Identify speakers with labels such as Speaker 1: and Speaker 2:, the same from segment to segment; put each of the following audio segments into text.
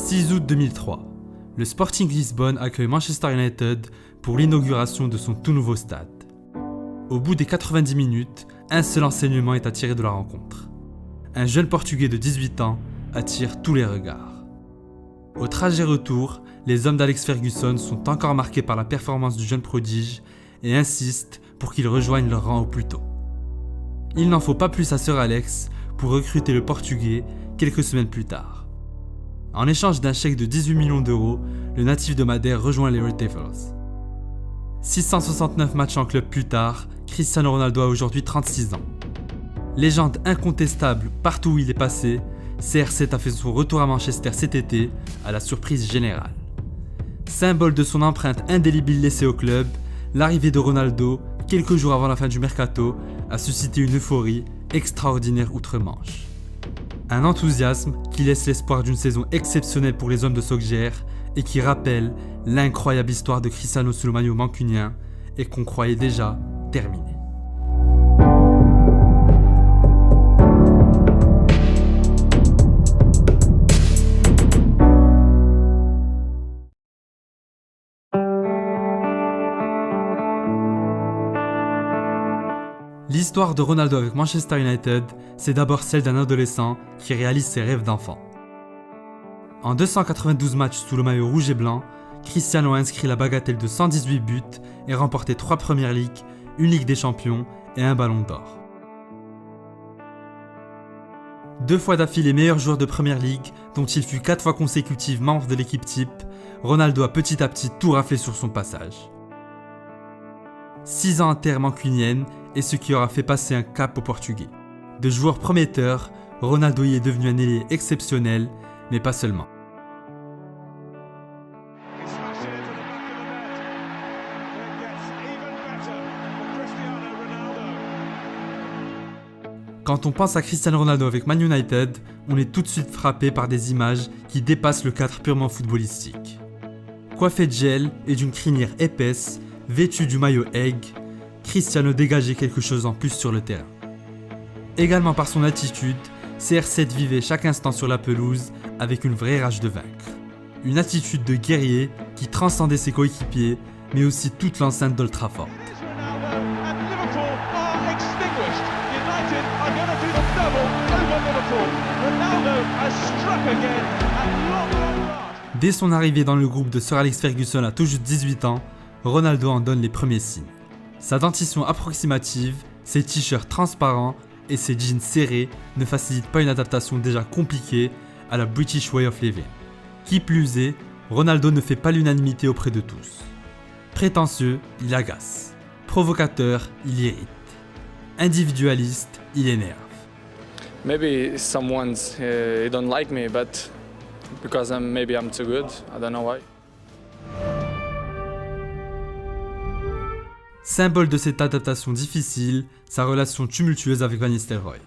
Speaker 1: 6 août 2003, le Sporting Lisbonne accueille Manchester United pour l'inauguration de son tout nouveau stade. Au bout des 90 minutes, un seul enseignement est à tirer de la rencontre. Un jeune Portugais de 18 ans attire tous les regards. Au trajet retour, les hommes d'Alex Ferguson sont encore marqués par la performance du jeune prodige et insistent pour qu'il rejoigne leur rang au plus tôt. Il n'en faut pas plus à Sir Alex pour recruter le Portugais quelques semaines plus tard. En échange d'un chèque de 18 millions d'euros, le natif de Madère rejoint les Red Devils. 669 matchs en club plus tard, Cristiano Ronaldo a aujourd'hui 36 ans. Légende incontestable partout où il est passé, CR7 a fait son retour à Manchester cet été, à la surprise générale. Symbole de son empreinte indélébile laissée au club, l'arrivée de Ronaldo, quelques jours avant la fin du mercato, a suscité une euphorie extraordinaire outre-Manche. Un enthousiasme qui laisse l'espoir d'une saison exceptionnelle pour les hommes de Solskjaer et qui rappelle l'incroyable histoire de Cristiano sous le maillot mancunien et qu'on croyait déjà terminée. L'histoire de Ronaldo avec Manchester United, c'est d'abord celle d'un adolescent qui réalise ses rêves d'enfant. En 292 matchs sous le maillot rouge et blanc, Cristiano a inscrit la bagatelle de 118 buts et remporté 3 Premières Ligues, une Ligue des Champions et un Ballon d'Or. 2 fois d'affilée meilleur joueur de Première Ligue, dont il fut 4 fois consécutive membre de l'équipe type, Ronaldo a petit à petit tout raflé sur son passage. 6 ans en terre mancunienne et ce qui aura fait passer un cap aux Portugais. De joueur prometteur, Ronaldo y est devenu un ailier exceptionnel, mais pas seulement. Quand on pense à Cristiano Ronaldo avec Man United, on est tout de suite frappé par des images qui dépassent le cadre purement footballistique. Coiffé de gel et d'une crinière épaisse, vêtu du maillot Egg, Cristiano dégageait quelque chose en plus sur le terrain. Également par son attitude, CR7 vivait chaque instant sur la pelouse avec une vraie rage de vaincre. Une attitude de guerrier qui transcendait ses coéquipiers, mais aussi toute l'enceinte d'Old Trafford. Dès son arrivée dans le groupe de Sir Alex Ferguson à tout juste 18 ans, Ronaldo en donne les premiers signes. Sa dentition approximative, ses t-shirts transparents et ses jeans serrés ne facilitent pas une adaptation déjà compliquée à la British Way of Living. Qui plus est, Ronaldo ne fait pas l'unanimité auprès de tous. Prétentieux, il agace. Provocateur, il irrite. Individualiste, il énerve.
Speaker 2: Maybe someone's don't like me, but because I'm too good. I don't know why.
Speaker 1: Symbole de cette adaptation difficile, sa relation tumultueuse avec Van Nistelrooy.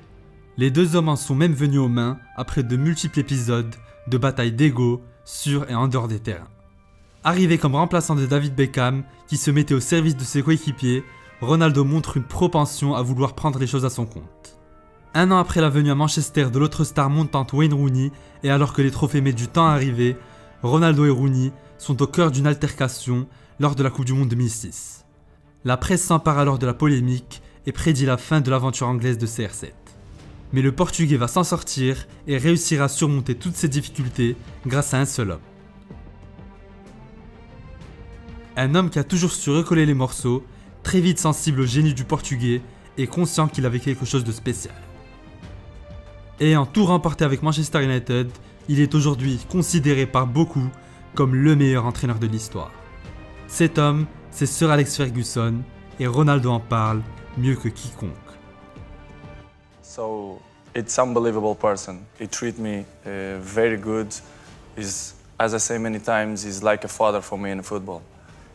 Speaker 1: Les deux hommes en sont même venus aux mains après de multiples épisodes de batailles d'ego sur et en dehors des terrains. Arrivé comme remplaçant de David Beckham, qui se mettait au service de ses coéquipiers, Ronaldo montre une propension à vouloir prendre les choses à son compte. Un an après la venue à Manchester de l'autre star montante Wayne Rooney, et alors que les trophées mettent du temps à arriver, Ronaldo et Rooney sont au cœur d'une altercation lors de la Coupe du Monde 2006. La presse s'empare alors de la polémique et prédit la fin de l'aventure anglaise de CR7. Mais le Portugais va s'en sortir et réussira à surmonter toutes ces difficultés grâce à un seul homme. Un homme qui a toujours su recoller les morceaux, très vite sensible au génie du Portugais et conscient qu'il avait quelque chose de spécial. Ayant tout remporté avec Manchester United, il est aujourd'hui considéré par beaucoup comme le meilleur entraîneur de l'histoire. Cet homme, c'est Sir Alex Ferguson et Ronaldo en parle mieux que quiconque.
Speaker 3: So it's unbelievable person. He treat me very good. He's, as I say many times, he's like a father for me in football.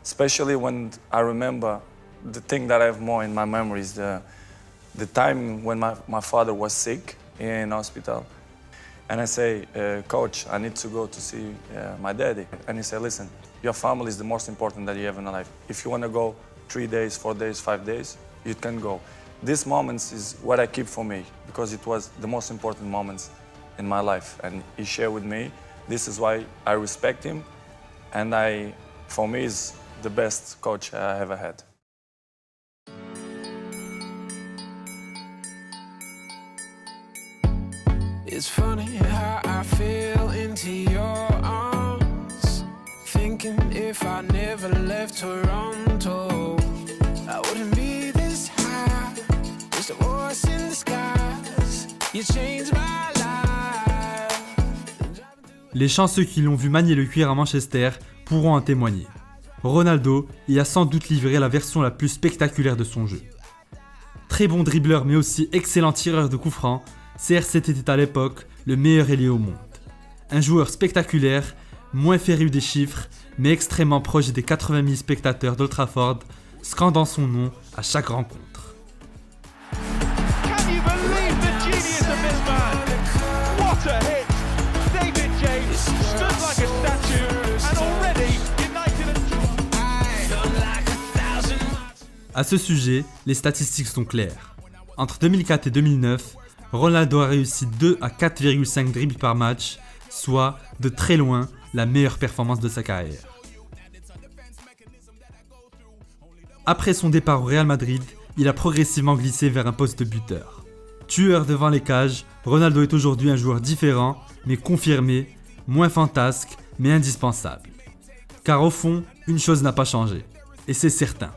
Speaker 3: Especially when I remember the thing that I have more in my memory is the time when my father was sick in hospital. And I say, coach, I need to go to see my daddy. And he said, listen, your family is the most important that you have in your life. If you want to go 3 days, 4 days, 5 days, you can go. These moments is what I keep for me because it was the most important moments in my life. And he shared with me This is why I respect him, and for me, he's the best coach I ever had.
Speaker 4: It's funny how I fell into your arms, thinking if I never left Toronto, I wouldn't be this high. Just a voice in the skies. You changed my life.
Speaker 1: Les chanceux qui l'ont vu manier le cuir à Manchester pourront en témoigner. Ronaldo y a sans doute livré la version la plus spectaculaire de son jeu. Très bon dribbleur mais aussi excellent tireur de coups francs, CR7 était à l'époque le meilleur ailier au monde. Un joueur spectaculaire, moins féru des chiffres, mais extrêmement proche des 80 000 spectateurs d'Old Trafford, scandant son nom à chaque rencontre.
Speaker 5: Can you believe the genius of this man? What a hit! David James stood like a statue, and already United
Speaker 1: À ce sujet, les statistiques sont claires. Entre 2004 et 2009, Ronaldo a réussi 2 à 4,5 dribbles par match, soit de très loin la meilleure performance de sa carrière. Après son départ au Real Madrid, il a progressivement glissé vers un poste de buteur. Tueur devant les cages, Ronaldo est aujourd'hui un joueur différent, mais confirmé, moins fantasque, mais indispensable. Car au fond, une chose n'a pas changé, et c'est certain.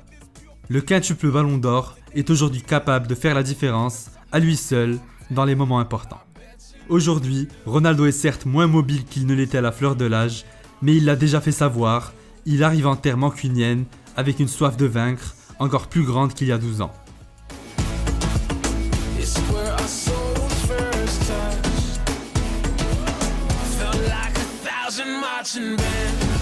Speaker 1: Le quintuple Ballon d'Or est aujourd'hui capable de faire la différence, à lui seul, dans les moments importants. Aujourd'hui, Ronaldo est certes moins mobile qu'il ne l'était à la fleur de l'âge, mais il l'a déjà fait savoir, il arrive en terre mancunienne avec une soif de vaincre encore plus grande qu'il y a 12 ans.
Speaker 4: It's where our souls first touched. Felt like 1,000 marching bands.